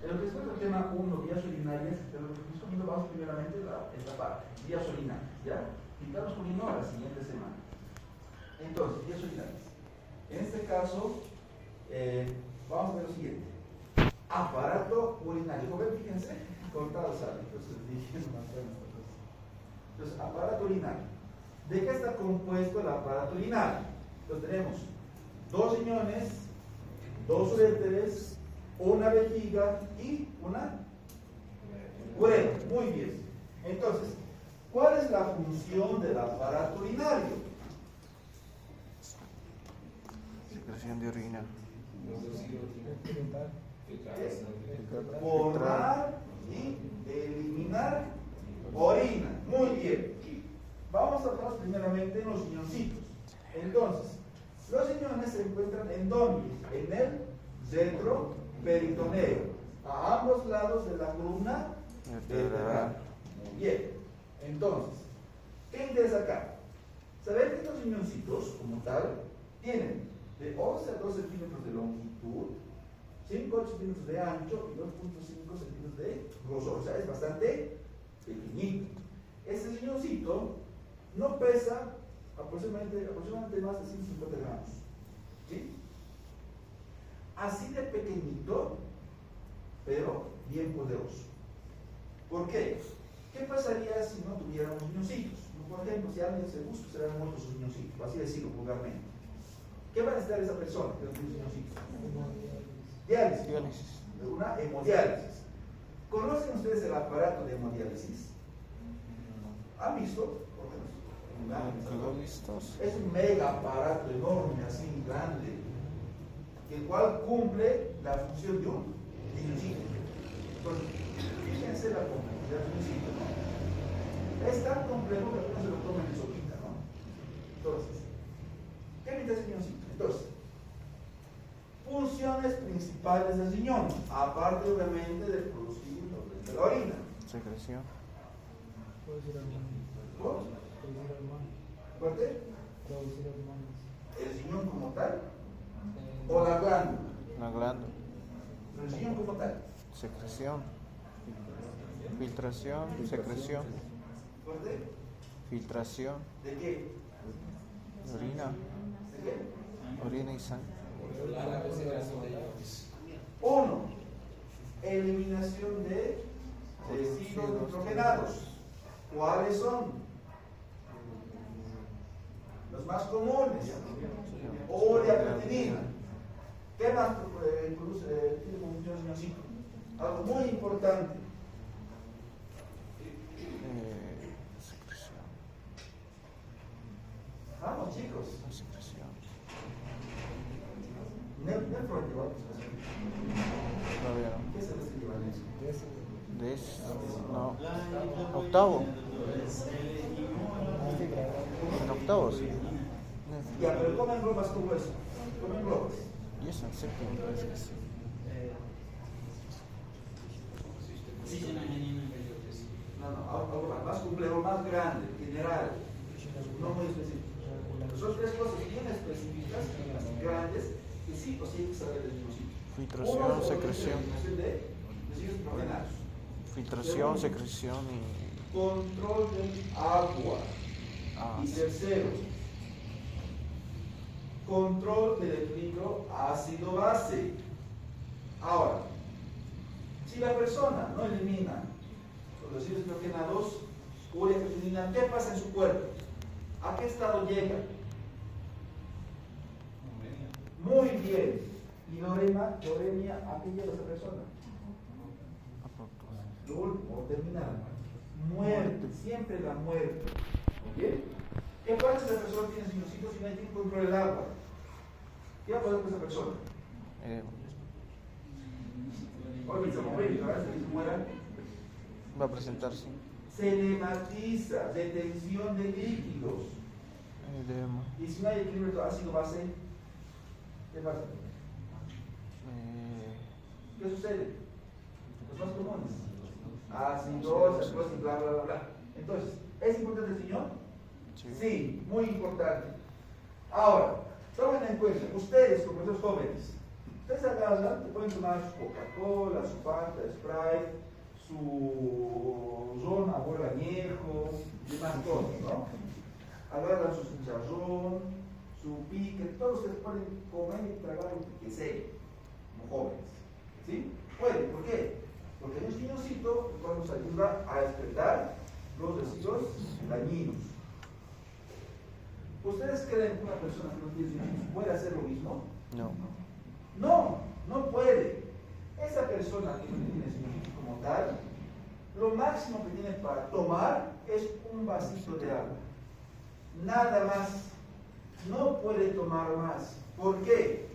En lo que respecta al tema 1, vías urinarias, de lo que estamos viendo, vamos primeramente esta parte, vías urinarias, ¿ya? Pintamos con uno a la siguiente semana. Entonces, vías urinarias. En este caso, vamos a ver lo siguiente. Aparato urinario. Como ven, fíjense, cortados hábitos. Entonces, aparato urinario. ¿De qué está compuesto el aparato urinario? Entonces tenemos dos riñones, dos uréteres, una vejiga y una uretra. Muy bien. Entonces, ¿cuál es la función del aparato urinario? Secreción de orina. Formar y eliminar orina. Muy bien. Vamos a hablar primeramente en los riñoncitos. Entonces, los riñones se encuentran ¿en dónde? En el centro peritoneo, a ambos lados de la columna vertebral. Muy bien. Entonces, ¿qué interesa acá? Saber que estos riñoncitos, como tal, tienen de 11 a 2 centímetros de longitud, 5 a 8 centímetros de ancho y 2.5 centímetros de grosor. O sea, es bastante pequeñito. Este riñoncito no pesa aproximadamente más de 150 gramos. ¿Sí? Así de pequeñito, pero bien poderoso. ¿Por qué? ¿Qué pasaría si no tuviéramos riñoncitos? Por ejemplo, si alguien se busca, se le han muerto sus riñoncitos, así decirlo vulgarmente. ¿Qué va a necesitar esa persona que no tiene riñoncitos? Diálisis. Una hemodiálisis. ¿Conocen ustedes el aparato de hemodiálisis? ¿Han visto? Es un mega aparato enorme, así grande, el cual cumple la función de un riñoncito. Entonces, fíjense la complejidad del riñoncito, ¿no? Es tan complejo que apenas se lo toma en sopita, ¿no? Entonces, ¿qué necesita ese riñoncito? Entonces, funciones principales del riñón, aparte obviamente de producir la orina. Secreción. ¿Cómo? ¿Fuerte? ¿El riñón como tal? ¿O la glándula? La glándula. ¿El riñón como tal? Secreción. Filtración. Secreción. ¿Fuerte? Filtración. ¿De qué? Orina. ¿De qué? Orina y sangre. 1. Eliminación de residuos nitrogenados. ¿Cuáles son? Los más comunes. Ureapretilina. ¿Qué más tiene como función el riñoncito? Algo muy importante. Secreción. Vamos, chicos. Secreción. Todavía no. ¿Qué es el equivalente? No. Octavo. En octavo, sí. Ya, pero comen globas como eso. Comen globas. Y eso en séptimo parece que sí. No, algo más complejo, más grande, general, no muy específico. Son tres cosas bien específicas, grandes, que sí o sí hay que saber del mismo sitio. Filtración, secreción. De residuos nitrogenados. Filtración, secreción y... Control del agua. Y tercero, control del equilibrio ácido-base. Ahora, si la persona no elimina los residuos nitrogenados, ureapretilina, ¿qué pasa en su cuerpo? ¿A qué estado llega? Muy bien. ¿Y loremia? ¿A qué llega esa persona? Lo último, terminar. Muerte, siempre la muerte. ¿Bien? ¿Qué pasa si la persona tiene riñoncitos y no tiene control del agua? ¿Qué va a pasar con esa persona? Oye, se muere, ¿verdad? Se muera. Va a presentarse. Se nematiza, retención de líquidos. Edema. Y si no hay equilibrio ácido-base, ¿qué pasa? ¿Qué sucede? Los más comunes. Acidosis, bla, bla, bla, bla. Entonces, ¿es importante el riñón? Sí, muy importante. Ahora, tomen en cuenta, ustedes, como esos jóvenes, Ustedes agarran, te pueden tomar su Coca-Cola, su Fanta, Sprite, su ron, abuelo añejo, y demás cosas, ¿no? Agarran su chicharrón, su pique, todos ustedes pueden comer y tragar lo que sea, como jóvenes. ¿Sí? Pueden, ¿por qué? Porque en un riñoncito nos ayuda a excretar los residuos dañinos. ¿Ustedes creen que una persona que no tiene riñoncitos puede hacer lo mismo? No. No, no puede. Esa persona que no tiene riñoncitos como tal, lo máximo que tiene para tomar es un vasito de agua. Nada más. No puede tomar más. ¿Por qué?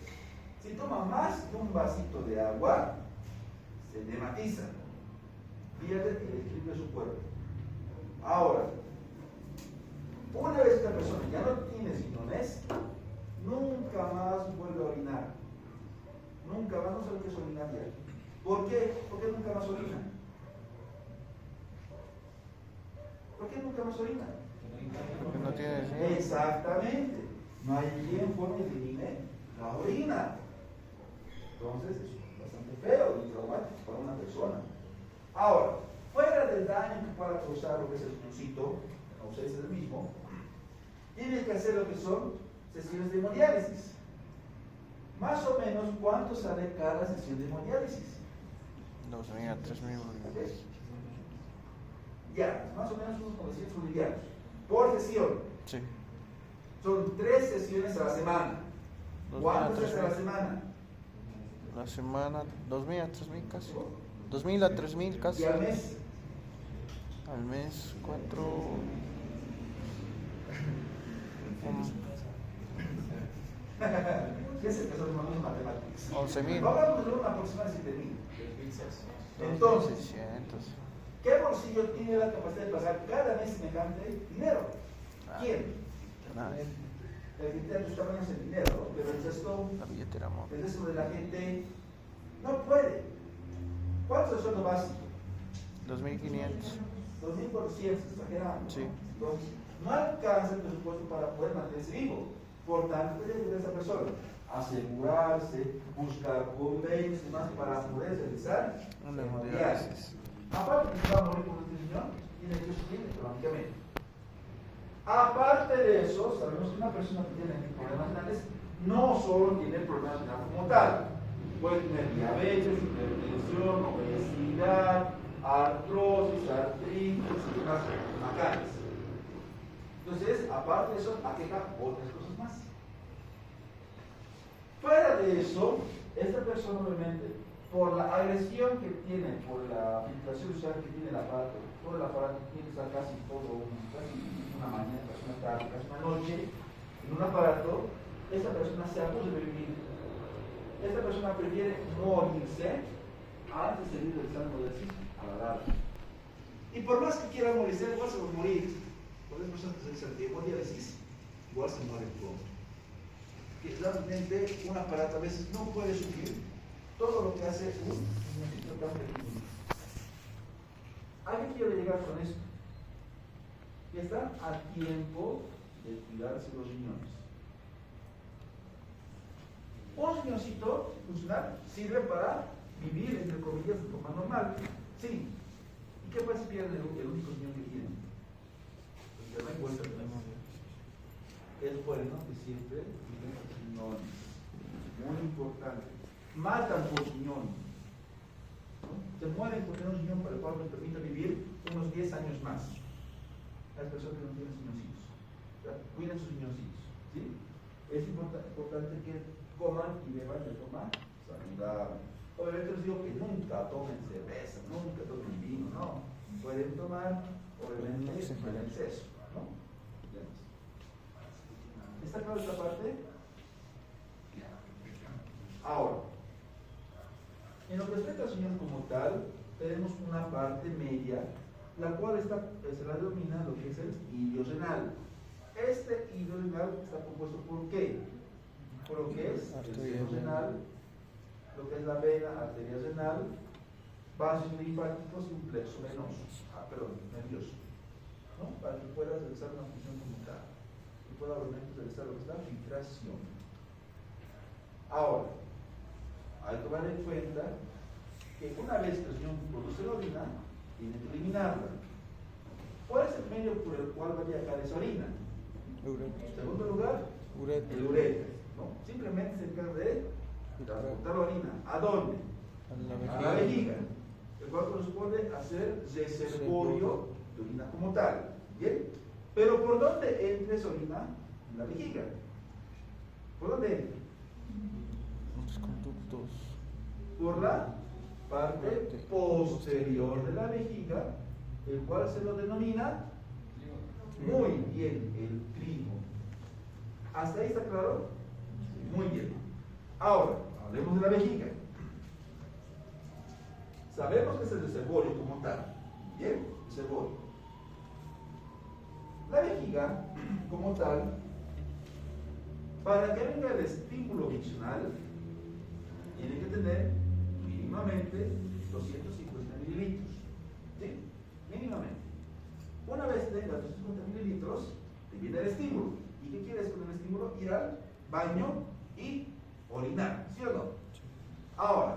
Si toma más de un vasito de agua, se nematiza, pierde el equilibrio de su cuerpo. Ahora, una vez que la persona ya no tiene riñones, nunca más vuelve a orinar. Nunca más, no sabe qué es orinar ya. ¿Por qué? ¿Por qué nunca más orina? ¿Por qué nunca más orina? Porque no tiene riñón. Exactamente. No hay quien forme y elimine la orina. Entonces es bastante feo y traumático para una persona. Ahora, fuera del daño que pueda causar lo que es el riñoncito, la ausencia del mismo, tiene que hacer lo que son sesiones de hemodiálisis. Más o menos, ¿cuánto sale cada sesión de hemodiálisis? 2.000 a 3.000 bolivianos. Ya, más o menos unos 900 bolivianos por sesión. Sí. Son 3 sesiones a la semana. 2.000 a ¿Cuántas veces a la 3.000. semana? La semana, 2.000 a 3.000 casi. 2.000 a 3.000 casi. ¿Y al mes? Al mes, 4. ¿Qué es el que son los matemáticas? 11.000. Vamos de una aproximada de 7.000. Entonces, 600. ¿qué bolsillo tiene la capacidad de pasar cada mes semejante dinero? ¿Quién? Nadie. El que tiene tus tamaños en dinero, ¿no? Pero el resto, La billetera móvil. el resto de la gente no puede. ¿Cuánto es el sueldo básico? 2.500. 2.400, exagerando. Sí. Entonces, no alcanza el presupuesto para poder mantenerse vivo. Por tanto, ¿qué debe hacer esa persona? Asegurarse, buscar convenios y demás para poder realizar Una hemodiálisis. Aparte que se va a morir por un riñón, tiene que sufrir económicamente. Aparte de eso, sabemos que una persona que tiene problemas renales no solo tiene problemas renales como tal, puede tener diabetes, hipertensión, obesidad, artrosis, artritis y demás macanas. Entonces, aparte de eso, aqueja otras cosas más. Fuera de eso, esta persona obviamente, por la agresión que tiene, por la filtración usual que tiene el aparato, todo el aparato tiene que estar casi una mañana, casi una tarde, casi una noche, en un aparato, esta persona se abusa de vivir. Esta persona prefiere morirse antes de ir realizando el ejercicio a la larga. Y por más que quiera morirse, igual se va a morir. Por eso personas que se realizan hemodiálisis, igual se mueren todos. Que realmente un aparato a veces no puede suplir todo lo que hace un riñoncito tan pequeño. ¿A qué quiero llegar con esto? Que están a tiempo de cuidarse los riñones. Un riñoncito funcional sirve para vivir, entre comillas, de forma normal. Sí. ¿Y qué pasa si pierden el único riñón que tienen? Pues no encuentra el riñón. Es bueno que siempre viven los riñones. Muy importante. Matan por riñón. ¿No? Se mueren por tener un riñón para el cual les permite vivir unos 10 años más. Las personas que no tienen riñoncitos. Cuiden sus riñoncitos. ¿Sí? Es importante que coman y beban de forma saludable. Obviamente les digo que nunca tomen cerveza, nunca tomen vino, no. Pueden tomar, obviamente, en exceso, ¿no? ¿Está claro esta parte? Ahora, en lo que respecta al riñón como tal, tenemos una parte media, la cual se la denomina lo que es el hilio renal. Este hilio renal está compuesto por ¿qué? Por lo que es el seno renal, lo que es la vena, arteria renal, vasos linfáticos y un plexo venoso, nervioso, ¿no? Para que puedas realizar una función como tal y pueda obviamente realizar lo que es la filtración. Ahora, hay que tomar en cuenta que una vez que el riñón produce la orina, tiene que eliminarla. ¿Cuál es el medio por el cual va a viajar esa orina? En segundo lugar, el uretra, ¿no? Simplemente se encarga de transportar la orina. ¿A dónde? A la vejiga, el cual corresponde a ser reservorio de orina como tal. ¿Bien? Pero ¿por dónde entra esa orina? En la vejiga. ¿Por dónde entra? Los conductos. Por la parte posterior de la vejiga, el cual se lo denomina muy bien el trigo. ¿Hasta ahí está claro? Muy bien. Ahora, hablemos de la vejiga. Sabemos que es el reservorio como tal. ¿Bien? Reservorio. La vejiga, como tal, para que venga el estímulo miccional, tiene que tener mínimamente 250 mililitros. ¿Sí? Mínimamente. Una vez tengas 250 mililitros, te viene el estímulo. ¿Y qué quieres con el estímulo? Ir al baño y orinar, ¿sí o no? Ahora,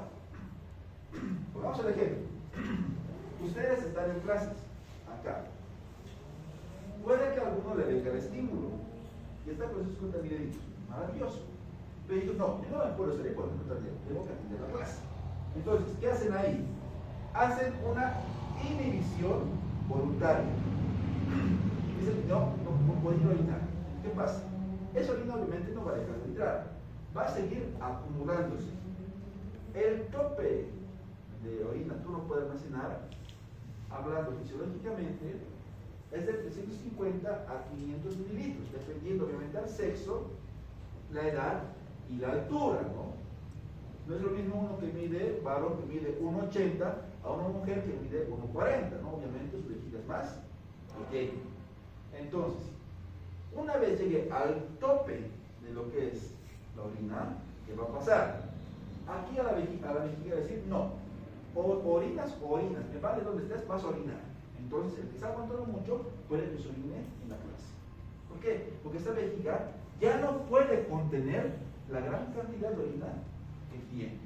pongamos el ejemplo. Ustedes están en clases, acá. Puede que a alguno le venga el estímulo y está con 250 mililitros. Maravilloso. Pero yo no me puedo salir por tengo que atender la clase. Entonces, ¿qué hacen ahí? Hacen una inhibición voluntaria. Dicen, no puedo ir a orinar. ¿Qué pasa? Esa orina obviamente no va a dejar de entrar. Va a seguir acumulándose. El tope de orina que uno puede almacenar, hablando fisiológicamente, es de 350 a 500 mililitros, dependiendo obviamente del sexo, la edad y la altura, ¿no? No es lo mismo uno que mide, varón que mide 1,80 a una mujer que mide 1,40, ¿no? Obviamente su vejiga es más pequeña. Entonces, una vez llegue al tope de lo que es la orina, ¿qué va a pasar? Aquí a la vejiga decir, no, orinas, me vale donde estés, vas a orinar. Entonces, el que está aguantando mucho puede que se orine en la clase. ¿Por qué? Porque esta vejiga ya no puede contener la gran cantidad de orina que tiene.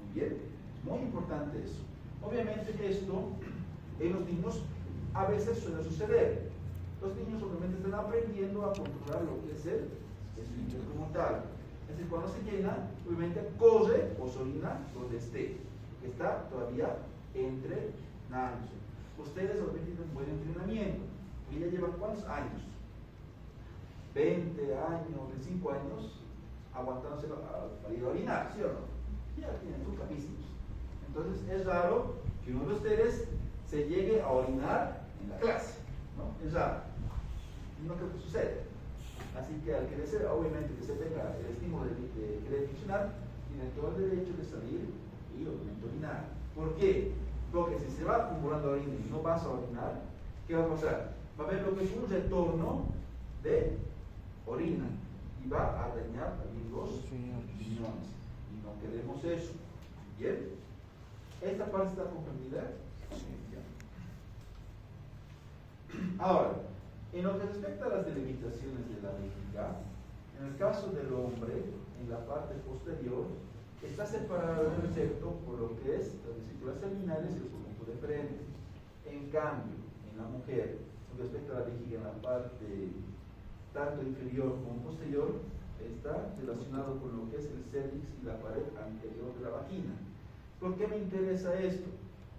Muy bien, es muy importante eso. Obviamente esto en los niños a veces suele suceder. Los niños obviamente están aprendiendo a controlar lo que es el esfínter como tal. Es decir, cuando se llena, obviamente corre o se orina donde esté, que está todavía entrenándose. Ustedes obviamente tienen un buen entrenamiento. ¿Y ya llevan cuántos años? 20 años, 25 años aguantándose para ir a orinar, ¿sí o no? Ya tienen sus capísimos. Entonces es raro que uno de ustedes se llegue a orinar en la clase, ¿no? Es raro. No creo que suceda. Así que al que desea, obviamente que se tenga el estímulo de querer funcionar, tiene todo el derecho de salir y obviamente orinar. ¿Por qué? Porque si se va acumulando orina y no vas a orinar, ¿qué va a pasar? Va a haber lo que es un retorno de orina y va a dañar también los riñones. Y no queremos eso. ¿Bien? ¿Esta parte está comprendida? Sí. Ahora, en lo que respecta a las delimitaciones de la vejiga, en el caso del hombre, en la parte posterior, está separado el septo por lo que es las vesículas seminales y el conjunto de frente. En cambio, en la mujer, con respecto a la vejiga en la parte tanto inferior como posterior, está relacionado con lo que es el cervix y la pared anterior de la vagina. ¿Por qué me interesa esto?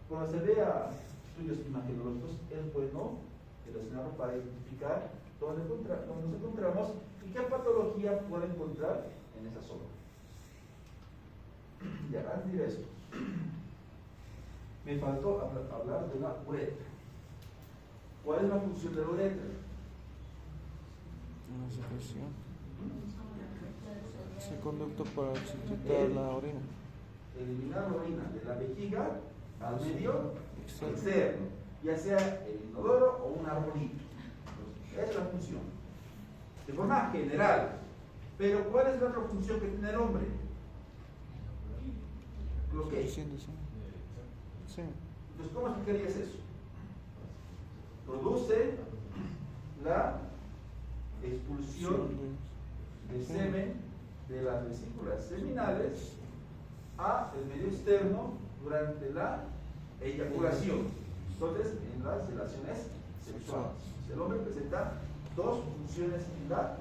Cuando se vea estudios imagenológicos, es bueno relacionarlo para identificar dónde nos encontramos y qué patología puede encontrar en esa zona. Ya, antes de esto, me faltó hablar de la uretra. ¿Cuál es la función de la uretra? Una secreción. Es el conducto para secretar la orina. Eliminar la orina de la vejiga al medio externo, ya sea el inodoro o un arbolito. Esa es la función. De forma general. Pero ¿cuál es la otra función que tiene el hombre? ¿Lo que? Sí. Entonces, ¿cómo explicarías eso? Produce la expulsión de semen de las vesículas seminales a el medio externo durante la eyaculación. Entonces, en las relaciones sexuales, el hombre presenta dos funciones en la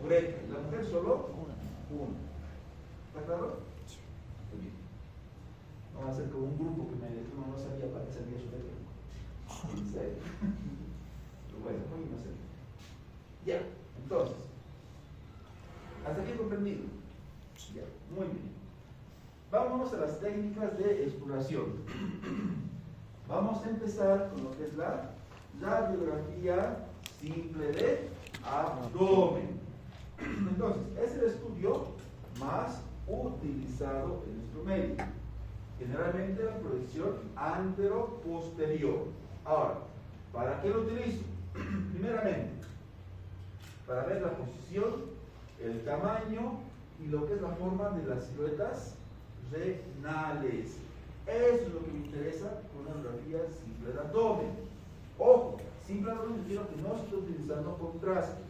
uretra y la mujer solo una. ¿Está claro? Muy bien. No va a ser como un grupo que me dijo no sabía para qué servía su uretra. ¿En serio? Pero bueno, muy inocente. Ya, entonces, hasta aquí comprendido. Ya, muy bien. Vámonos a las técnicas de exploración. Vamos a empezar con lo que es la radiografía simple de abdomen. Entonces, es el estudio más utilizado en nuestro medio. Generalmente la proyección antero-posterior. Ahora, ¿para qué lo utilizo? Primeramente, para ver la posición, el tamaño y lo que es la forma de las siluetas renales. Eso es lo que me interesa con una radiografía simple de abdomen. Ojo, simple de abdomen quiero que no estoy utilizando contraste.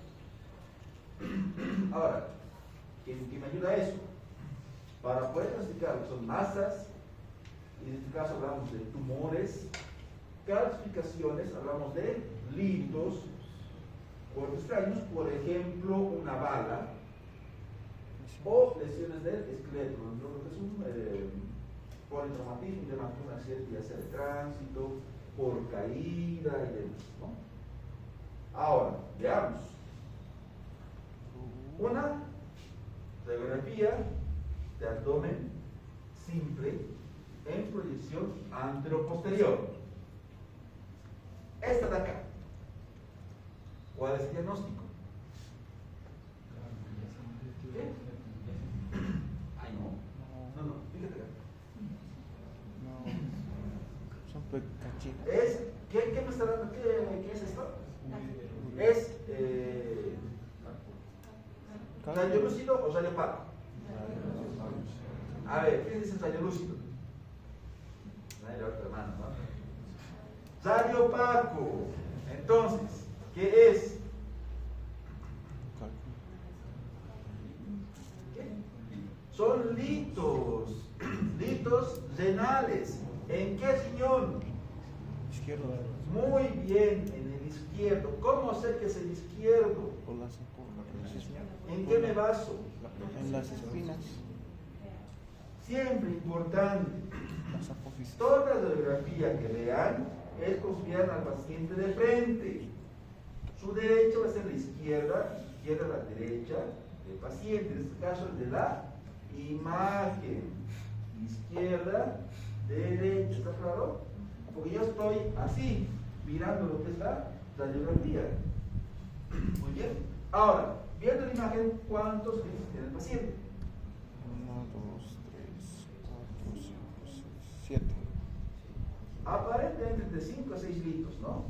Ahora, ¿qué me ayuda a eso? Para poder clasificar lo que son masas, y en este caso hablamos de tumores, calcificaciones, hablamos de litos, cuerpos extraños, por ejemplo, una bala, o lesiones del esqueleto, lo que es un politraumatismo, un accidente ya sea de tránsito, por caída y demás, ¿no? Ahora, veamos. Una radiografía de abdomen simple en proyección anteroposterior. Esta de acá. ¿Cuál es el diagnóstico? ¿Qué? Ay, no. No, fíjate acá. No. Son cachitas. ¿Qué me está dando? ¿Qué es esto? Es rayo lúcido o rayo opaco. A ver, ¿qué dice rayo lúcido? Nadie le va a hermano, ¿no? Rayo opaco. Entonces, ¿qué es? ¿Qué? Son litos. Litos renales. ¿En qué riñón? Izquierdo. Muy bien, en el izquierdo. ¿Cómo sé que es el izquierdo? ¿En qué me baso? En las espinas. Siempre importante. Las apófisis. Toda radiografía que vean es como si vieran al paciente de frente. Su derecha va a ser la izquierda la derecha del paciente. En este caso el de la imagen. Izquierda, derecha. ¿Está claro? Porque yo estoy así, mirando lo que es la radiografía. Muy bien. Ahora, viendo la imagen, ¿cuántos litos tiene el paciente? 1, 2, 3, 4, 5, 6, 7. Aparentemente entre 5 a 6 litos, ¿no?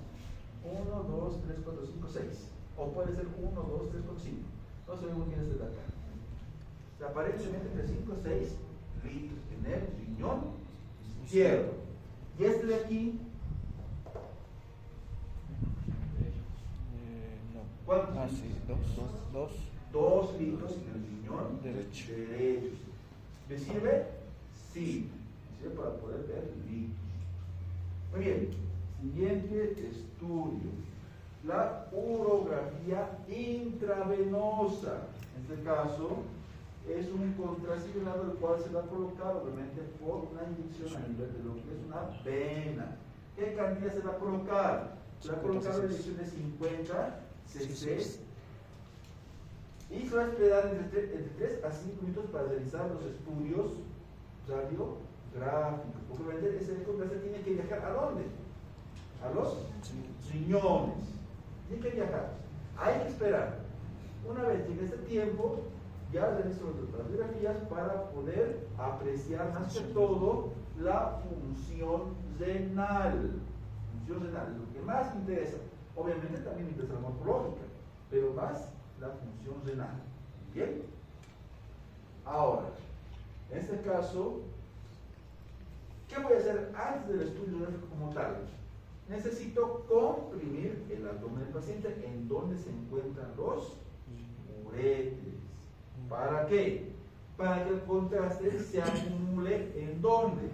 1, 2, 3, 4, 5, 6. O puede ser 1, 2, 3, 4, 5. No sé muy bien este de acá. O sea, aparentemente entre 5 a 6 litos en el riñón izquierdo. Y este de aquí, No. ¿cuántos? Ah, sí, 2. 2 litos en el riñón Derecho. ¿Me sirve? Sí. Me sirve para poder ver litos. Muy bien. Siguiente estudio. La urografía intravenosa. En este caso, es un contrasigilado el cual se va a colocar obviamente por una inyección a nivel de lo que es una vena. ¿Qué cantidad se va a colocar? Se va a colocar una inyección de 50 cc y se va a esperar entre 3 a 5 minutos para realizar los estudios radiográficos. Porque obviamente ese contraste tiene que viajar ¿a dónde? A los riñones. Tiene que viajar. Hay que esperar. Una vez llegue este tiempo, ya realizo las radiografías para poder apreciar más que todo la función renal. Función renal es lo que más me interesa. Obviamente también me interesa la morfológica, pero más la función renal. ¿Bien? Ahora, en este caso, ¿qué voy a hacer antes del estudio renal como tal? Necesito comprimir el abdomen del paciente en donde se encuentran los uréteres. ¿Para qué? para que el contraste se acumule ¿en dónde?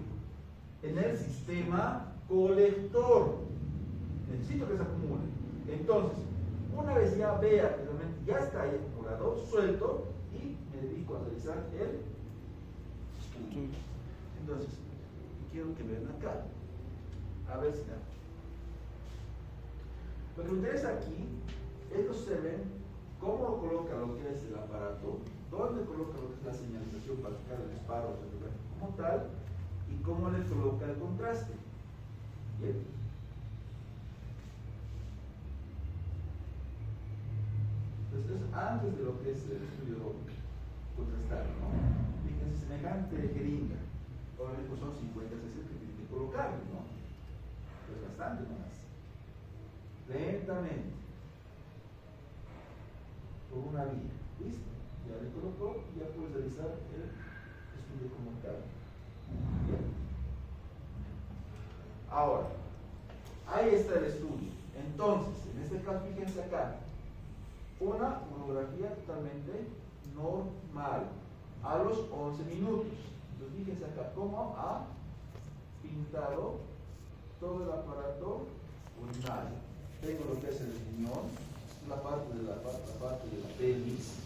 En el sistema colector. Necesito que se acumule. Entonces, una vez ya vea que realmente ya está ahí acumulado, suelto y me dedico a realizar el estudio. Entonces, quiero que vean acá. A ver si da. Lo que me interesa aquí es que observen cómo coloca lo que es el aparato, dónde coloca lo que es la señalización para fijar el disparo como tal y cómo le coloca el contraste. Bien. Entonces, antes de lo que es el estudio contrastado, ¿no? Fíjense, semejante jeringa. Obviamente pues son 50 cc que tienen que colocarle, ¿no? Es bastante más. Lentamente. Por una vía. ¿Listo? Ya le colocó y ya puedes realizar el estudio como tal. Bien. Ahora, ahí está el estudio. Entonces, en este caso, fíjense acá. Una monografía totalmente normal. A los 11 minutos. Entonces, fíjense acá cómo ha pintado todo el aparato urinario. Tengo lo que es el riñón, la parte de la pelvis.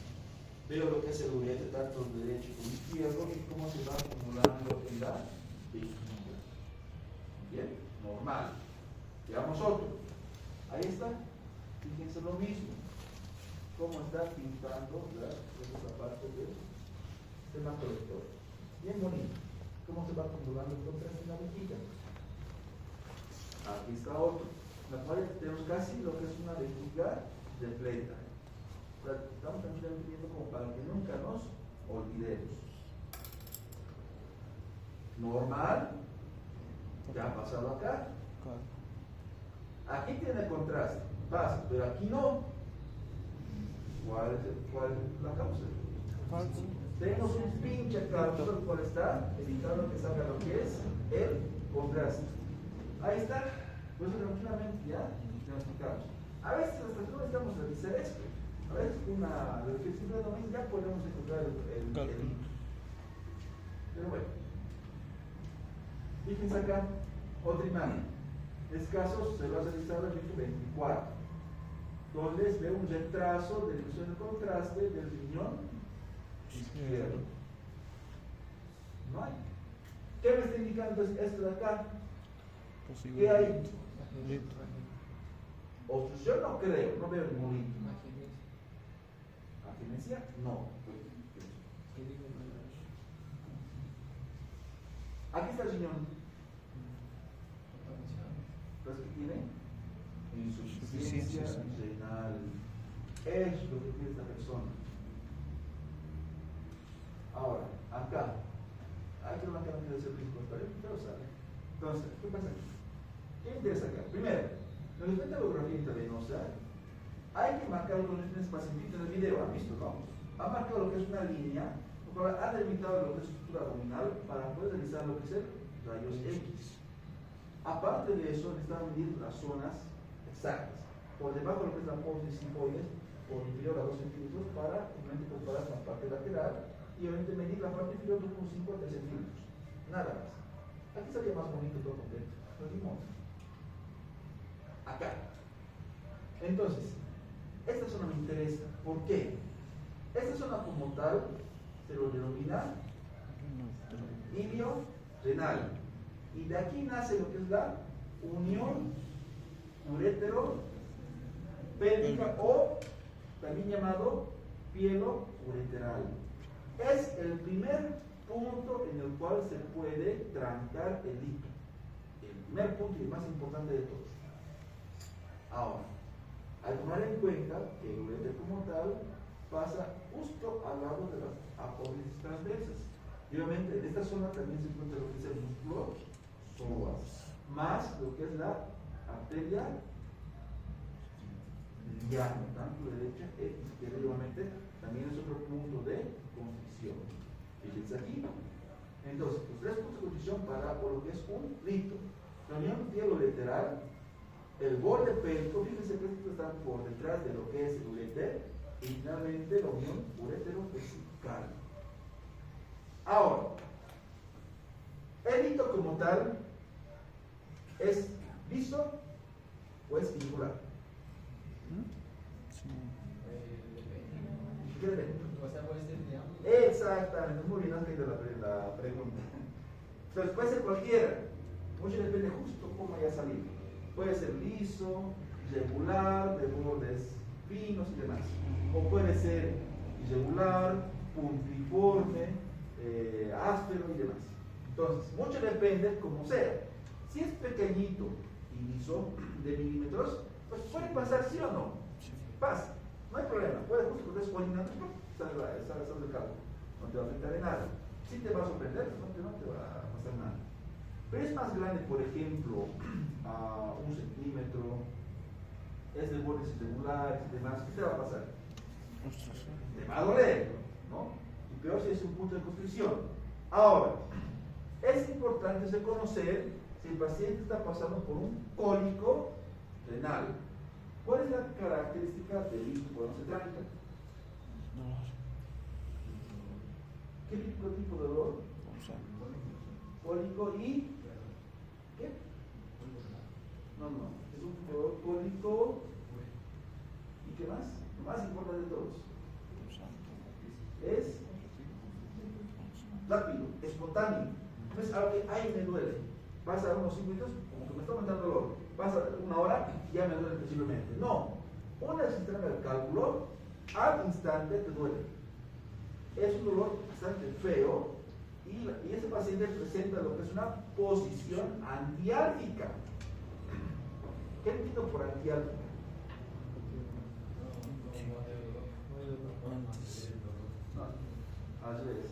Veo lo que es el uretre, tanto derecho como izquierdo, y cómo se va acumulando en la vejiga. Bien, normal. Veamos otro. Ahí está. Fíjense lo mismo. Cómo está pintando esta parte del sistema colector. Bien bonito. Cómo se va acumulando el contraste en la vejiga. Aquí está otro. La cual tenemos casi lo que es una vejiga repleta. Estamos también viendo como para que nunca nos olvidemos. Normal. Ya ha pasado acá. Aquí tiene contraste. Pasa, pero aquí no. ¿Cuál es la causa? Tenemos un pinche causa, el cual está evitando que salga lo que es el contraste. Ahí está. Pues tranquilamente ya diagnosticamos. A veces hasta no necesitamos realizar esto. A veces una reflexión de dominio ya podemos encontrar el hito. Pero bueno. Fíjense acá, otra imagen. En este caso se va a realizar el hito 24, donde se ve un retraso de reducción de contraste del riñón izquierdo. No hay. ¿Qué me está indicando esto de acá? ¿Qué hay? Obstrucción no creo, no veo ningún hito. ¿Agenesia? No. Aquí está el riñón. Entonces, ¿qué tiene? Insuficiencia renal. Es lo que tiene esta persona. Ahora, acá. Hay que no quiere ser principal, pero sabe. Entonces, ¿qué pasa aquí? ¿Qué me interesa acá? Primero, en la estetografía intravenosa hay que marcar los líneas pacientes en el video, ¿han visto, no? Ha marcado lo que es una línea, lo cual ha delimitado lo que es estructura abdominal para poder realizar lo que es el rayos X. Aparte de eso, necesitamos medir las zonas exactas. Por debajo de lo que es la apófisis sigmoides, por inferior a 2 centímetros, para obviamente comparar con la parte lateral y obviamente medir la parte inferior 2,5 a 3 centímetros. Nada más. Aquí sería más bonito todo completo. Lo dimos. Acá. Entonces, esta zona me interesa. ¿Por qué? Esta zona como tal se lo denomina ilio renal. Y de aquí nace lo que es la unión urétero pélvica o también llamado pielo ureteral. Es el primer punto en el cual se puede trancar el hito. El primer punto y el más importante de todos. Ahora, hay que tomar en cuenta que el ureter como tal pasa justo al lado de las apófisis transversas. Y obviamente en esta zona también se encuentra lo que es el músculo psoas, más lo que es la arteria iliana, tanto derecha e izquierda. Obviamente también es otro punto de constricción. Fíjense aquí. Entonces, los tres puntos de constricción para por lo que es un rito. La unión pielo lateral, el borde pélvico, fíjense que estos están por detrás de lo que es el ureter, y finalmente la unión uretero-vesical. Ahora, el hito como tal es liso o es irregular. ¿Qué depende? Exactamente, muy bien, has leído la pregunta. Entonces puede ser cualquiera, mucho depende justo cómo haya salido. Puede ser liso, irregular, de bordes finos y demás. O puede ser irregular, puntiforme, áspero y demás. Entonces, mucho depende cómo sea. Si es pequeñito y liso, de milímetros, pues puede pasar sí o no. Pasa, no hay problema. Puede justo que estés orinando, sale del cabo. No te va a afectar en nada. Si te va a sorprender, no te va a pasar nada. Pero es más grande, por ejemplo, a 1 centímetro, es de bordes irregulares y demás, ¿qué te va a pasar? Te va a doler, ¿no? Y peor si es un punto de constricción. Ahora, es importante reconocer si el paciente está pasando por un cólico renal. ¿Cuál es la característica del hito cuando se tranca? ¿Qué tipo de dolor? Cólico y... ¿qué? No, es un dolor cólico. ¿Y qué más? Lo más importante de todos. Es rápido, espontáneo. No es algo que, ay, me duele. Pasa unos 5 minutos, como que me está aumentando el dolor. Pasa 1 hora y ya me duele posiblemente. No. Una vez que se trae el cálculo, al instante te duele. Es un dolor bastante feo y ese paciente presenta lo que es una posición antiálgica. ¿Qué entiendo por antiálgica? No, al revés.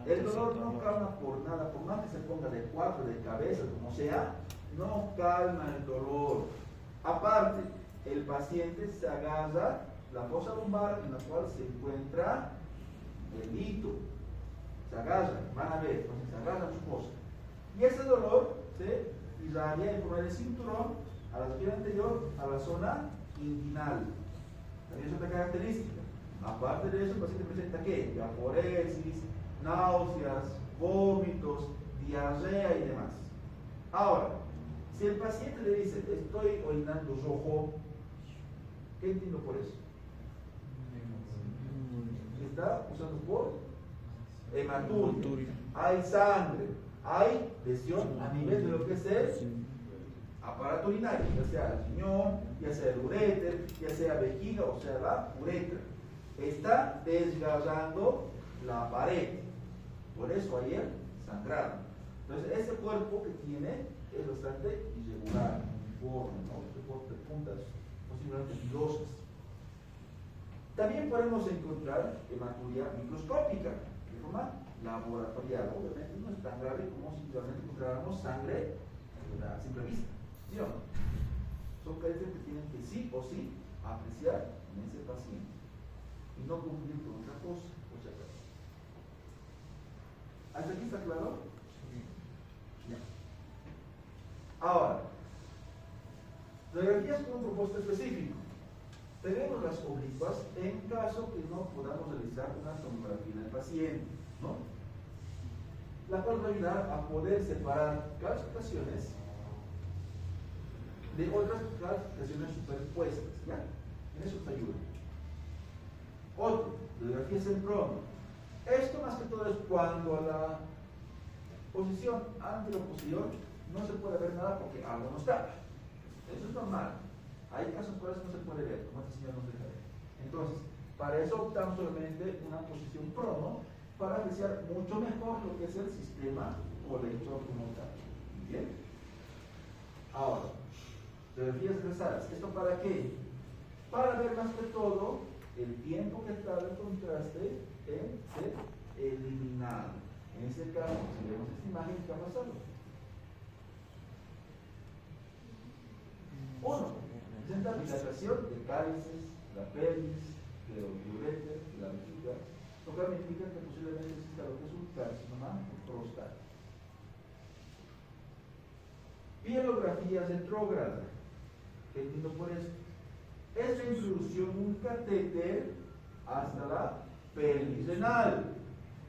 El dolor no calma por nada, por más que se ponga de 4, de cabeza, como sea, no calma el dolor. Aparte, el paciente se agarra la fosa lumbar en la cual se encuentra el hito. Se agarra, van a ver, entonces se agarra su fosa. Y ese dolor se irradia en forma de cinturón a la espina anterior, a la zona inguinal. También es otra característica. Aparte de eso, el paciente presenta ¿qué? Diaforesis, náuseas, vómitos, diarrea y demás. Ahora, si el paciente le dice, estoy orinando rojo, ¿qué entiendo por eso? Está usando por hematuria. Hay sangre, hay lesión a nivel de lo que es el aparato urinario, ya sea el riñón, ya sea el uréter, ya sea vejiga o sea la uretra. Está desgarrando la pared. Por eso hay el sangrado. Entonces, ese cuerpo que tiene es bastante irregular, uniforme, ¿no? De puntas posiblemente filosas. También podemos encontrar hematuria microscópica, de forma laboratorial. Obviamente no es tan grave como si realmente encontráramos sangre a simple vista. ¿Sí o no? Son características que tienen que sí o sí apreciar en ese paciente y no confundir con otra cosa, por si acaso. ¿Hasta aquí está claro? Ya. Ahora, radiografías con un propósito específico. Tenemos las oblicuas en caso que no podamos realizar una tomografía en el paciente, ¿no? La cual va a ayudar a poder separar calcificaciones de otras calcificaciones superpuestas, ¿ya? En eso te ayuda. Otro, radiografías en prono. Esto más que todo es cuando a la posición anterior-posterior no se puede ver nada porque algo no está. Eso es normal. Hay casos por eso que no se puede ver, como este señor nos deja ver. Entonces, para eso optamos solamente una posición prono para apreciar mucho mejor lo que es el sistema colector como tal. ¿Bien? Ahora, radiografías rezadas. ¿Esto para qué? Para ver más que todo el tiempo que tarda el contraste en ser eliminado. En este caso, si vemos esta imagen, ¿qué ha pasado? Uno, presenta dilatación de cálices, la pelvis, del uréter, de la vejiga, lo cual me indica que posiblemente exista lo que es un carcinoma prostático. Pielografía retrógrada. ¿Qué entiendo por esto? Es la introducción de un catéter hasta la pelvis renal.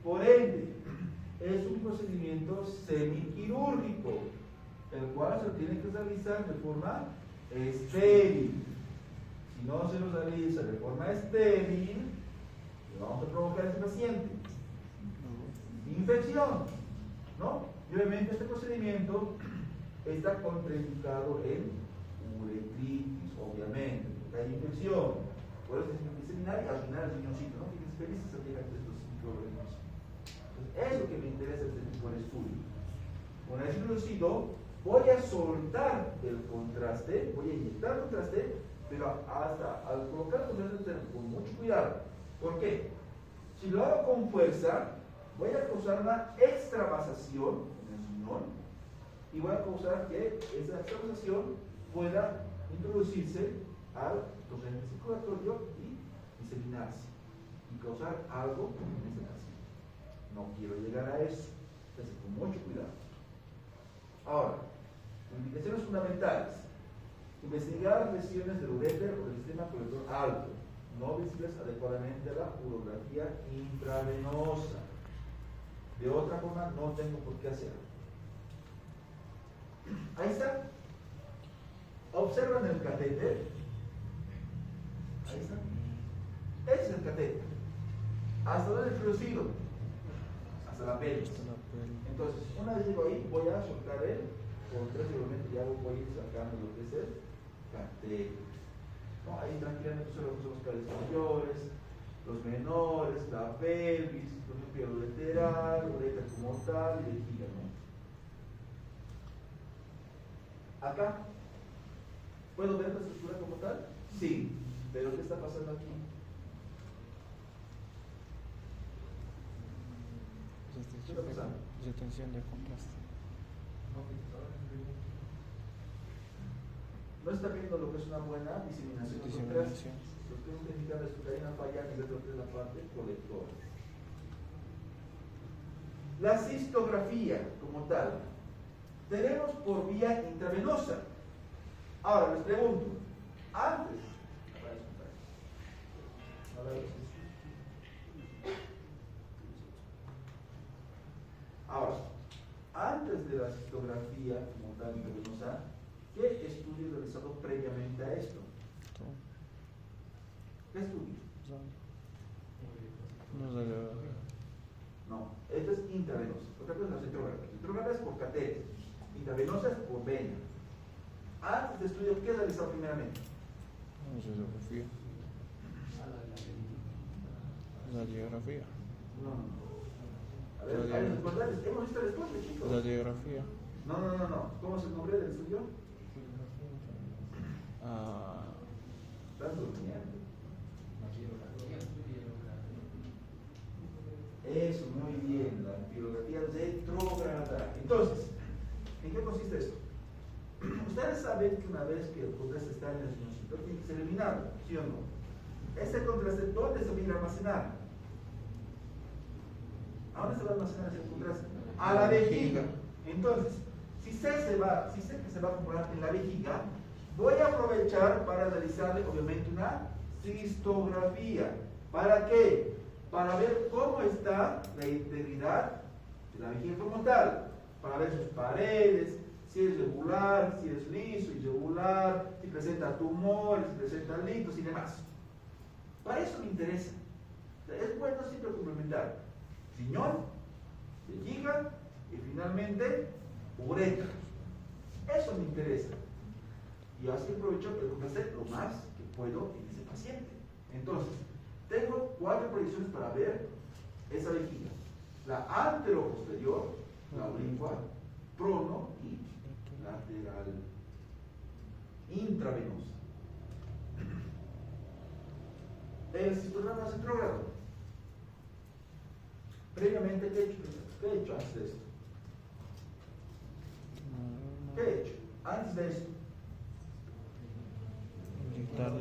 Por ende, es un procedimiento semiquirúrgico, el cual se tiene que realizar de forma estéril. Si no se lo realiza de forma estéril, le vamos a provocar a ese paciente infección, ¿no? Y obviamente este procedimiento está contraindicado en uretritis, obviamente, porque hay infección. Por eso es diseminar y arruinar el riñoncito, ¿no? Fíjense, felices se llegan estos microorganismos. Entonces, es lo que me interesa de este tipo de estudio. Con el riñoncito voy a soltar el contraste, voy a inyectar el contraste, pero hasta al colocar el contraste con mucho cuidado. ¿Por qué? Si lo hago con fuerza, voy a causar una extravasación en el riñón y voy a causar que esa extravasación pueda introducirse al torrente circulatorio y diseminarse y causar algo en ese paciente. No quiero llegar a eso, entonces con mucho cuidado. Ahora, indicaciones fundamentales: investigar lesiones del uréter o del sistema colector alto, no visibles adecuadamente a la urografía intravenosa. De otra forma, no tengo por qué hacerlo. Ahí está. Observan el catéter. Ahí está. Ese es el catéter. ¿Hasta dónde es reducido? Hasta la pelvis. Entonces, una vez llego ahí, voy a soltar el contraste, seguramente ya voy a ir sacando lo que es el catéter. ¿No? Ahí tranquilamente solo los cabezas mayores, los menores, la pelvis, el núcleo ureteral, ureter como tal y vejiga, ¿no? Acá, ¿puedo ver la estructura como tal? Sí, pero ¿qué está pasando aquí? ¿Qué está pasando? Retención de contraste. No está viendo lo que es una buena diseminación de contraste. Lo que está indicando es que hay una falla en lo que es la parte colectora. La cistografía como tal tenemos por vía intravenosa. Ahora les pregunto, antes de la cistografía como tal intravenosa, ¿qué estudio realizado previamente a esto? ¿Qué estudio? No, esto es intravenosa. Otra cosa es la retrograda. Retrograda es por catéter, intravenosa es por vena. Antes de estudio, ¿qué realizado primeramente? La radiografía. No. A ver, recordarles, hemos visto la respuesta, chicos. La radiografía. No. ¿Cómo es el nombre del estudio? Están durmiendo. Eso, muy bien, la angiografía retrógrada. Entonces, ¿en qué consiste esto? Ustedes saben que una vez que el contraste está en el riñoncito, tiene que ser eliminado, ¿sí o no? Ese contraste, ¿dónde se va a ir a almacenar? ¿A dónde se va a almacenar ese contraste? A la vejiga. Entonces, si sé que se va a acumular en la vejiga, voy a aprovechar para realizarle, obviamente, una cistografía. ¿Para qué? Para ver cómo está la integridad de la vejiga como tal, para ver sus paredes, si es regular, si es liso, irregular, si presenta tumores, si presenta litos y demás. Para eso me interesa. Es bueno siempre complementar riñón, vejiga y finalmente uretra. Eso me interesa. Y así aprovecho el contraste lo más que puedo en ese paciente. Entonces, tengo 4 proyecciones para ver esa vejiga: la antero-posterior, la oblicua, prono y lateral, intravenosa. El cistograma retrógrado. Previamente, ¿qué he hecho antes de esto? ¿Qué he hecho antes de esto?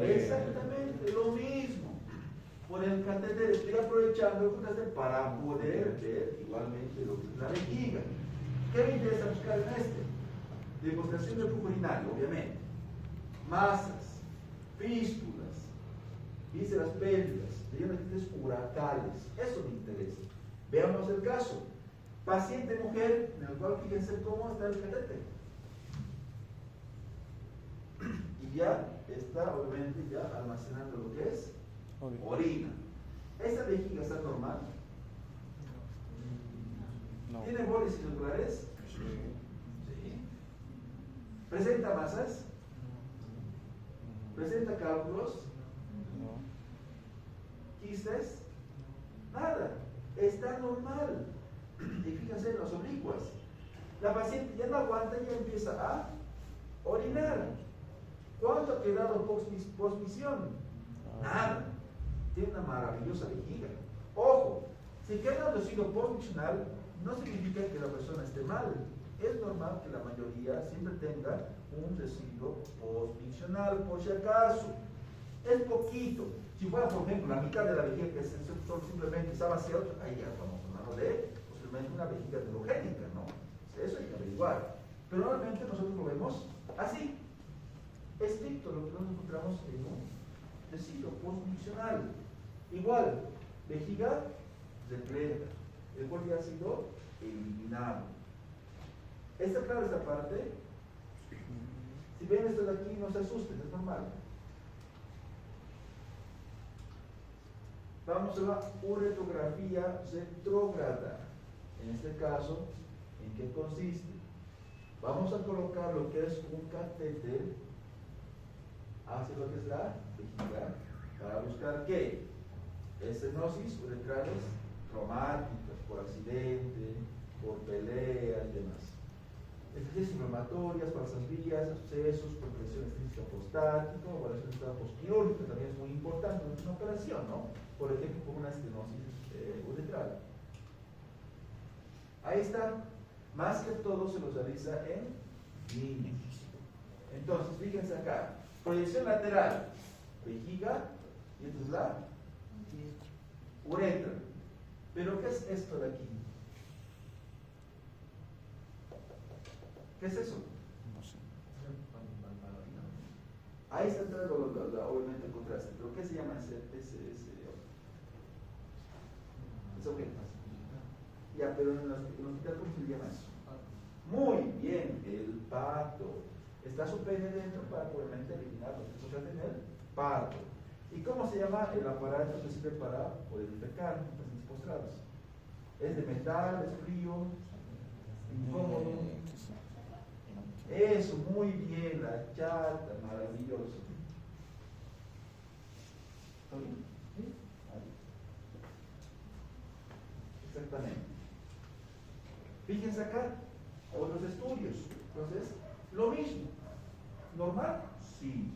Exactamente lo mismo. Por el catéter estoy aprovechando el contraste para poder ver igualmente lo que es la vejiga. ¿Qué me interesa buscar en este? Demostración del flujo urinario, obviamente. Masas, fístulas, vísceras pélvicas, lesiones uracales. Eso me interesa. Veamos el caso. Paciente mujer, en el cual fíjense cómo está el catete. Y ya está, obviamente, ya almacenando lo que es orina. ¿Esa vejiga está normal? No. ¿Tiene bolis irregulares? Sí. Sí. ¿Presenta masas? ¿Presenta cálculos? No. ¿Quistes? Nada. Está normal. Y fíjense en las oblicuas. La paciente ya no aguanta y ya empieza a orinar. ¿Cuánto ha quedado posmisión? Nada. Tiene una maravillosa vejiga. Ojo, si queda reducido postmiccional, no significa que la persona esté mal. Es normal que la mayoría siempre tenga un residuo postmiccional, por si acaso. Es poquito. Si fuera, por ejemplo, la mitad de la vejiga que simplemente está vacía, ahí ya estamos hablando de posiblemente una vejiga heterogénica, ¿no? Eso hay que averiguar. Pero normalmente nosotros lo vemos así. Estricto, lo que nos encontramos en un residuo postmiccional. Igual, vejiga repleta, el cual ya ha sido eliminado. ¿Está clara esta parte? Si ven esto de aquí, no se asusten, es normal. Vamos a la uretrografía retrógrada. En este caso, ¿en qué consiste? Vamos a colocar lo que es un catéter hacia lo que es la vejiga para buscar ¿qué? Estenosis uretrales traumáticas por accidente, por pelea y demás. Enfermedades inflamatorias, falsas vías, abscesos, compresión extrínseca prostática, evaluación de estado postquirúrgico, que también es muy importante en una operación, ¿no? Por ejemplo, por una estenosis uretral. Ahí está. Más que todo se los realiza en niños. Entonces, fíjense acá. Proyección lateral, vejiga, y esta es la uretra. ¿Pero qué es esto de aquí? ¿Qué es eso? No sé. Ahí está entrando obviamente el contraste. ¿Pero qué se llama ese objeto? Ya, pero en el hospital, ¿cómo se llama eso? Muy bien, el parto. Está su pene dentro para obviamente eliminar los que toca tener parto. ¿Y cómo se llama el aparato que sirve para poder defecar en pacientes postrados? ¿Es de metal, es frío, incómodo? Eso, muy bien, la chata, maravilloso. ¿Está bien? ¿Sí? Ahí. Exactamente. Fíjense acá, otros estudios. Entonces, lo mismo. ¿Normal? Sí.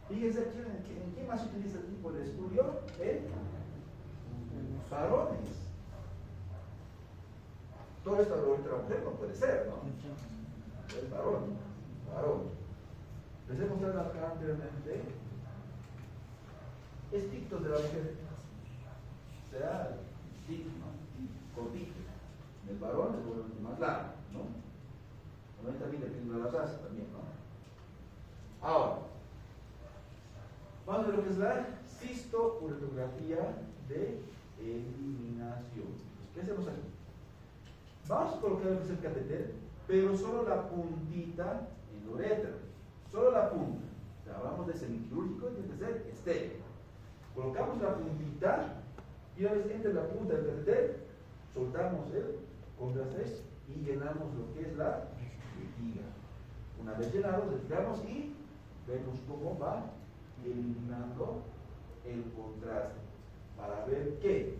Fíjense aquí en qué más se utiliza el tipo de estudio. En varones. Todo esto ahorita la mujer no puede ser, ¿no? Es varón. Les he mostrado acá anteriormente estictos de la mujer. O sea, tic, ¿no? Cortito. En el varón es más largo, ¿no? También depende de la raza también, ¿no? Ahora, vamos a ver lo que es la cistouretrografía de eliminación. ¿Qué hacemos aquí? Vamos a colocar lo que es el catéter, pero solo la puntita en la uretra. Solo la punta. O sea, hablamos de semiquirúrgico y tiene que ser estéril. Colocamos la puntita y una vez entre la punta del catéter, soltamos el contraste y llenamos lo que es la vejiga. Una vez llenado, retiramos y vemos cómo va eliminando el contraste para ver qué.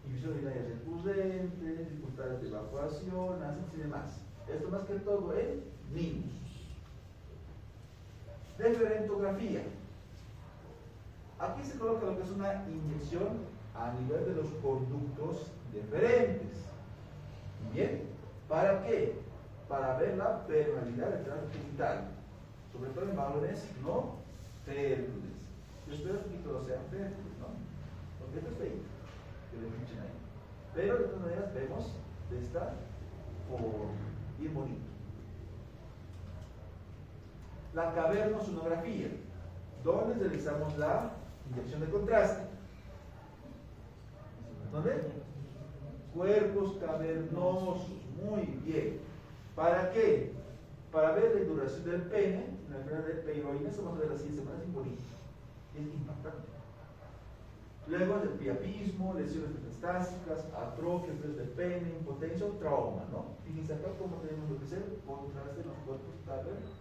Infusión urinaria recurrente, dificultades de evacuación, así y demás. Esto más que todo en niños. Deferentografía. Aquí se coloca lo que es una inyección a nivel de los conductos deferentes. Bien, ¿para qué? Para ver la permeabilidad del tracto genital, sobre todo en varones no fértiles. Yo espero que todos sean fértiles, ¿no? Porque esto es feito, que lo escuchen ahí. Pero de todas maneras vemos de esta forma, bien bonito. La cavernosonografía, donde realizamos la Inyección de contraste. ¿Dónde? Cuerpos cavernosos. Muy bien. ¿Para qué? Para ver la duración del pene, la enfermedad de Peyronie, eso vamos a ver las 100 semanas, es bonito. Es impactante. Luego del priapismo, lesiones metastásicas, atrofias del pene, impotencia o trauma, ¿no? Fíjense acá cómo tenemos lo que es el contraste en los cuerpos cavernosos,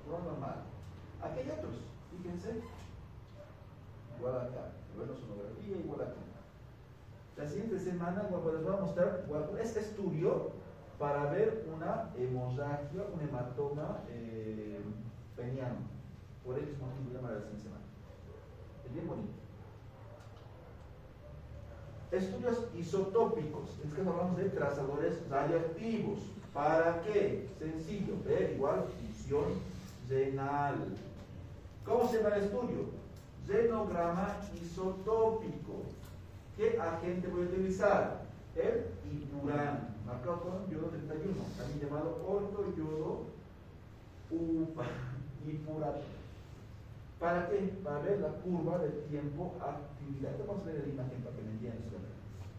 normal. Aquí hay otros, fíjense, igual acá, bueno, sonografía, igual acá. La siguiente semana les voy a mostrar este estudio para ver una hemorragia, un hematoma peniano. Por X motivo llama la siguiente semana. Es bien bonito. Estudios isotópicos. En este caso hablamos de trazadores radioactivos. ¿Para qué? Sencillo. Ver igual función renal. ¿Cómo se llama el estudio? Renograma isotópico. ¿Qué agente voy a utilizar? El ipurán, marcado con yodo 31, también llamado ortoyodo ipurato. ¿Para qué? Para ver la curva del tiempo actividad. Vamos a ver la imagen para que me entiendan.